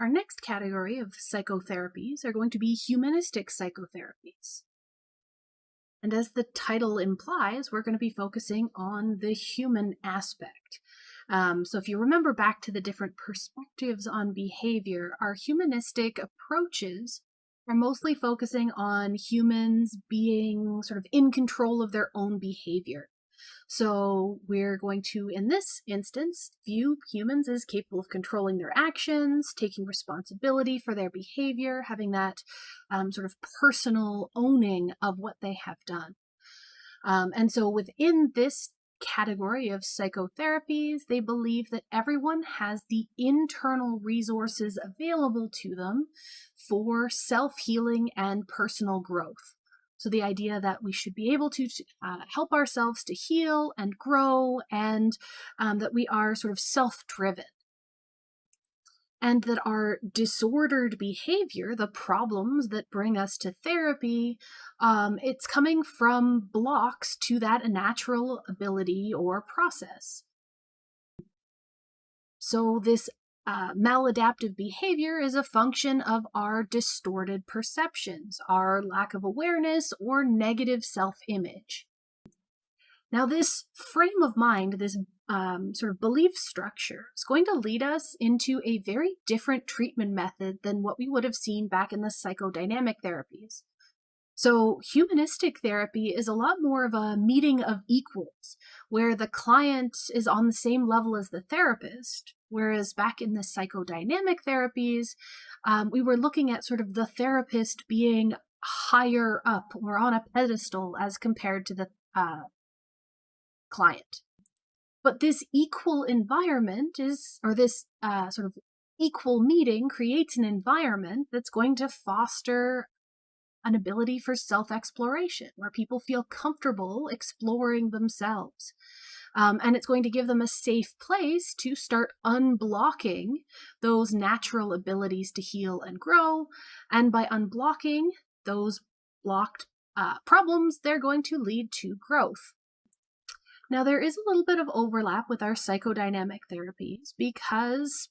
Our next category of psychotherapies are going to be humanistic psychotherapies. And as the title implies, we're going to be focusing on the human aspect. So if you remember back to the different perspectives on behavior, our humanistic approaches are mostly focusing on humans being sort of in control of their own behavior. So we're going to, in this instance, view humans as capable of controlling their actions, taking responsibility for their behavior, having that sort of personal owning of what they have done. And so within this category of psychotherapies, they believe that everyone has the internal resources available to them for self-healing and personal growth. So the idea that we should be able to help ourselves to heal and grow, and that we are sort of self-driven. And that our disordered behavior, the problems that bring us to therapy, it's coming from blocks to that natural ability or process. So this maladaptive behavior is a function of our distorted perceptions, our lack of awareness, or negative self-image. Now, this frame of mind, this sort of belief structure, is going to lead us into a very different treatment method than what we would have seen back in the psychodynamic therapies. So humanistic therapy is a lot more of a meeting of equals, where the client is on the same level as the therapist, whereas back in the psychodynamic therapies, we were looking at sort of the therapist being higher up or on a pedestal as compared to the client. But this equal environment this sort of equal meeting creates an environment that's going to foster an ability for self-exploration, where people feel comfortable exploring themselves. And it's going to give them a safe place to start unblocking those natural abilities to heal and grow. And by unblocking those blocked problems, they're going to lead to growth. Now, there is a little bit of overlap with our psychodynamic therapies because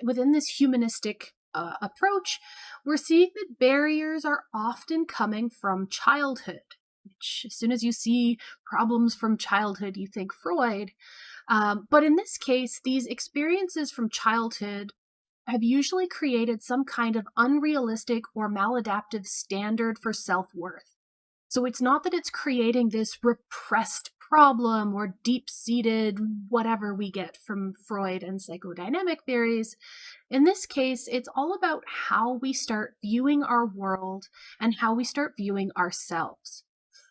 within this humanistic approach, we're seeing that barriers are often coming from childhood, which as soon as you see problems from childhood, you think Freud. But in this case, these experiences from childhood have usually created some kind of unrealistic or maladaptive standard for self-worth. So it's not that it's creating this repressed problem or deep-seated whatever we get from Freud and psychodynamic theories. In this case, it's all about how we start viewing our world and how we start viewing ourselves.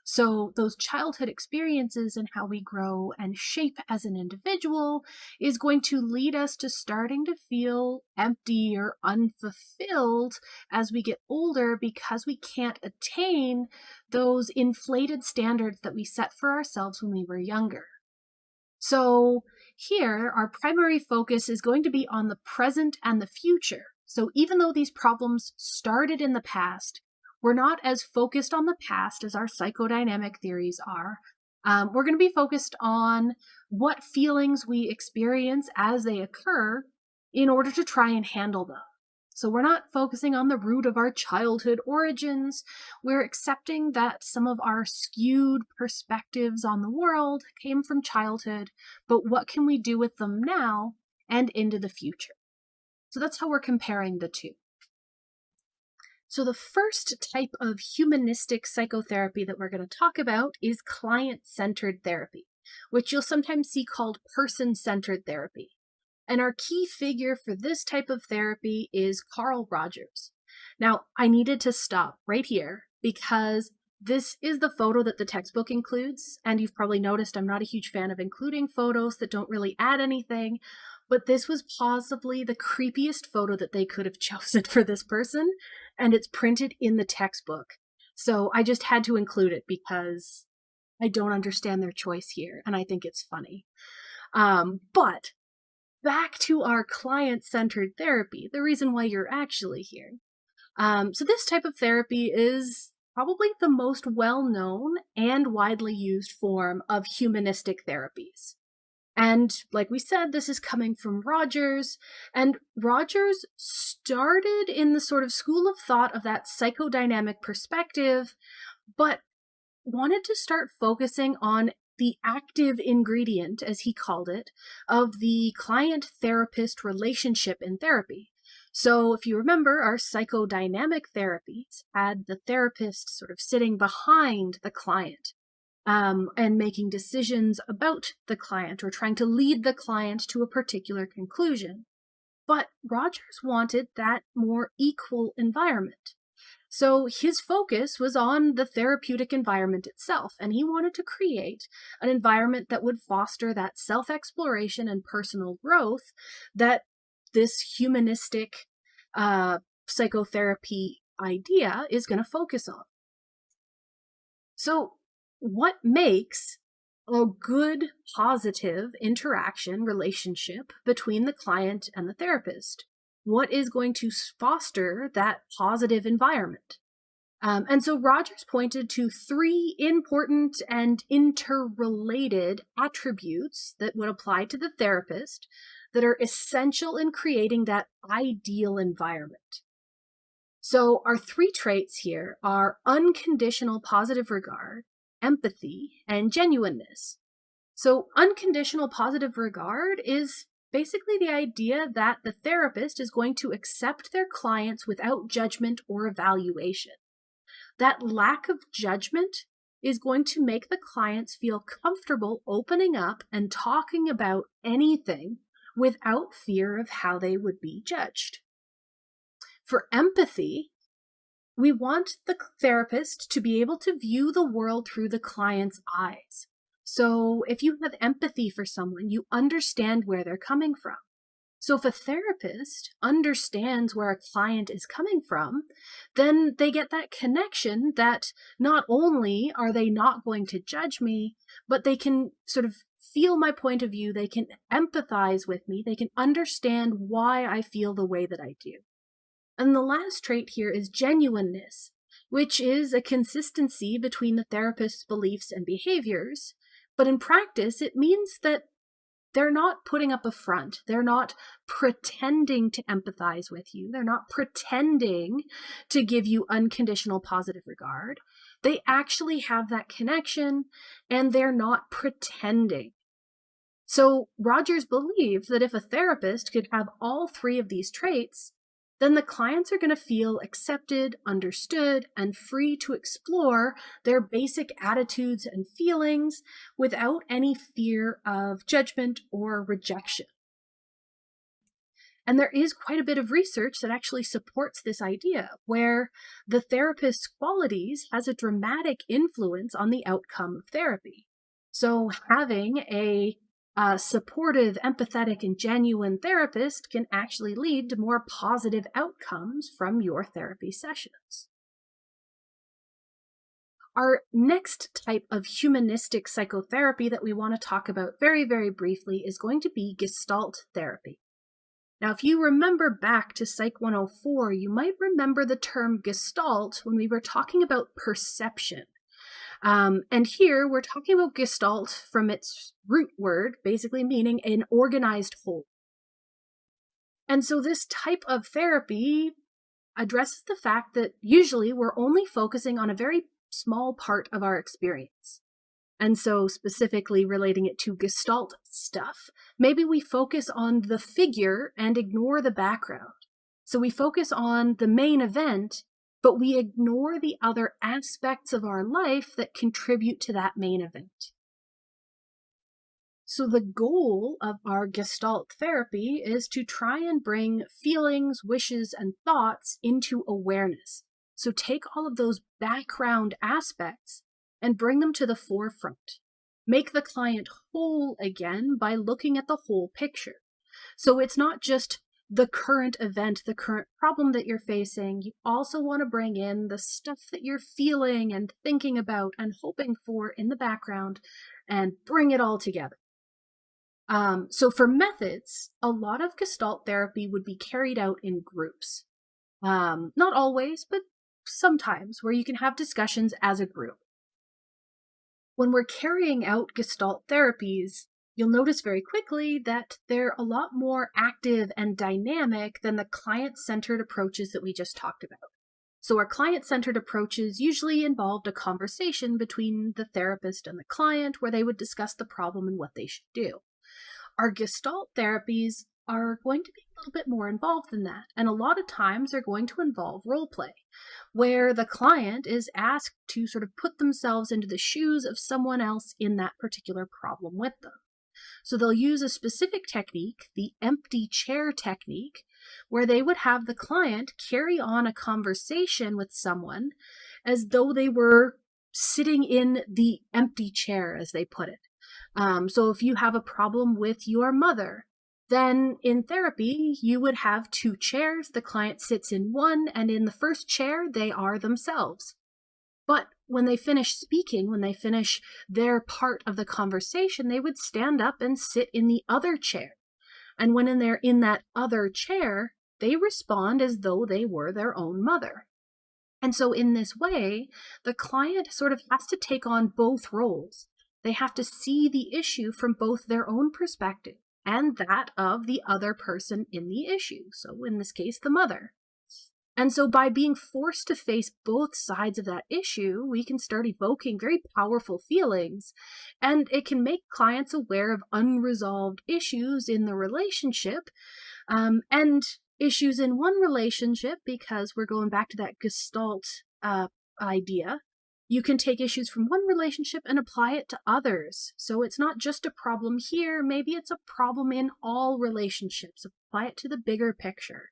So those childhood experiences and how we grow and shape as an individual is going to lead us to starting to feel empty or unfulfilled as we get older because we can't attain those inflated standards that we set for ourselves when we were younger. So here, our primary focus is going to be on the present and the future. So even though these problems started in the past, we're not as focused on the past as our psychodynamic theories are. We're going to be focused on what feelings we experience as they occur in order to try and handle them. So we're not focusing on the root of our childhood origins. We're accepting that some of our skewed perspectives on the world came from childhood, but what can we do with them now and into the future? So that's how we're comparing the two. So the first type of humanistic psychotherapy that we're going to talk about is client-centered therapy, which you'll sometimes see called person-centered therapy. And our key figure for this type of therapy is Carl Rogers. Now, I needed to stop right here because this is the photo that the textbook includes, and you've probably noticed I'm not a huge fan of including photos that don't really add anything, but this was possibly the creepiest photo that they could have chosen for this person, and it's printed in the textbook. So I just had to include it because I don't understand their choice here, and I think it's funny. But back to our client-centered therapy, the reason why you're actually here. So this type of therapy is probably the most well-known and widely used form of humanistic therapies. And like we said, this is coming from Rogers. And Rogers started in the sort of school of thought of that psychodynamic perspective, but wanted to start focusing on the active ingredient, as he called it, of the client-therapist relationship in therapy. So if you remember, our psychodynamic therapies had the therapist sort of sitting behind the client, and making decisions about the client or trying to lead the client to a particular conclusion. But Rogers wanted that more equal environment. So his focus was on the therapeutic environment itself, and he wanted to create an environment that would foster that self-exploration and personal growth that this humanistic psychotherapy idea is going to focus on. So what makes a good, positive interaction relationship between the client and the therapist? What is going to foster that positive environment? And so Rogers pointed to 3 important and interrelated attributes that would apply to the therapist that are essential in creating that ideal environment. So our 3 traits here are unconditional positive regard, empathy, and genuineness. So unconditional positive regard is basically the idea that the therapist is going to accept their clients without judgment or evaluation. That lack of judgment is going to make the clients feel comfortable opening up and talking about anything without fear of how they would be judged. For empathy, we want the therapist to be able to view the world through the client's eyes. So if you have empathy for someone, you understand where they're coming from. So if a therapist understands where a client is coming from, then they get that connection that not only are they not going to judge me, but they can sort of feel my point of view, they can empathize with me, they can understand why I feel the way that I do. And the last trait here is genuineness, which is a consistency between the therapist's beliefs and behaviors. But in practice, it means that they're not putting up a front. They're not pretending to empathize with you. They're not pretending to give you unconditional positive regard. They actually have that connection, and they're not pretending. So Rogers believed that if a therapist could have all 3 of these traits, then the clients are going to feel accepted, understood, and free to explore their basic attitudes and feelings without any fear of judgment or rejection. And there is quite a bit of research that actually supports this idea, where the therapist's qualities has a dramatic influence on the outcome of therapy. So having a supportive, empathetic, and genuine therapist can actually lead to more positive outcomes from your therapy sessions. Our next type of humanistic psychotherapy that we want to talk about very, very briefly is going to be Gestalt Therapy. Now, if you remember back to Psych 104, you might remember the term Gestalt when we were talking about perception. And here we're talking about Gestalt from its root word, basically meaning an organized whole. And so this type of therapy addresses the fact that usually we're only focusing on a very small part of our experience. And so specifically relating it to Gestalt stuff, maybe we focus on the figure and ignore the background. So we focus on the main event, but we ignore the other aspects of our life that contribute to that main event. So the goal of our Gestalt therapy is to try and bring feelings, wishes, and thoughts into awareness. So take all of those background aspects and bring them to the forefront. Make the client whole again by looking at the whole picture. So it's not just the current event, the current problem that you're facing. You also want to bring in the stuff that you're feeling and thinking about and hoping for in the background and bring it all together. So for methods, a lot of Gestalt therapy would be carried out in groups. Not always, but sometimes, where you can have discussions as a group. When we're carrying out Gestalt therapies, you'll notice very quickly that they're a lot more active and dynamic than the client-centered approaches that we just talked about. So our client-centered approaches usually involved a conversation between the therapist and the client where they would discuss the problem and what they should do. Our Gestalt therapies are going to be a little bit more involved than that, and a lot of times they're going to involve role play, where the client is asked to sort of put themselves into the shoes of someone else in that particular problem with them. So they'll use a specific technique, the empty chair technique, where they would have the client carry on a conversation with someone as though they were sitting in the empty chair, as they put it. So if you have a problem with your mother, then in therapy, you would have two chairs. The client sits in one, and in the first chair, they are themselves. But when they finish speaking, when they finish their part of the conversation, they would stand up and sit in the other chair. And when they're in that other chair, they respond as though they were their own mother. And so in this way, the client sort of has to take on both roles. They have to see the issue from both their own perspective and that of the other person in the issue. So in this case, the mother. And so by being forced to face both sides of that issue, we can start evoking very powerful feelings, and it can make clients aware of unresolved issues in the relationship, and issues in one relationship, because we're going back to that Gestalt idea. You can take issues from one relationship and apply it to others. So it's not just a problem here, maybe it's a problem in all relationships. Apply it to the bigger picture.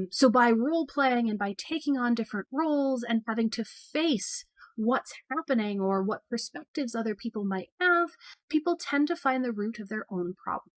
So by role playing and by taking on different roles and having to face what's happening or what perspectives other people might have, people tend to find the root of their own problem.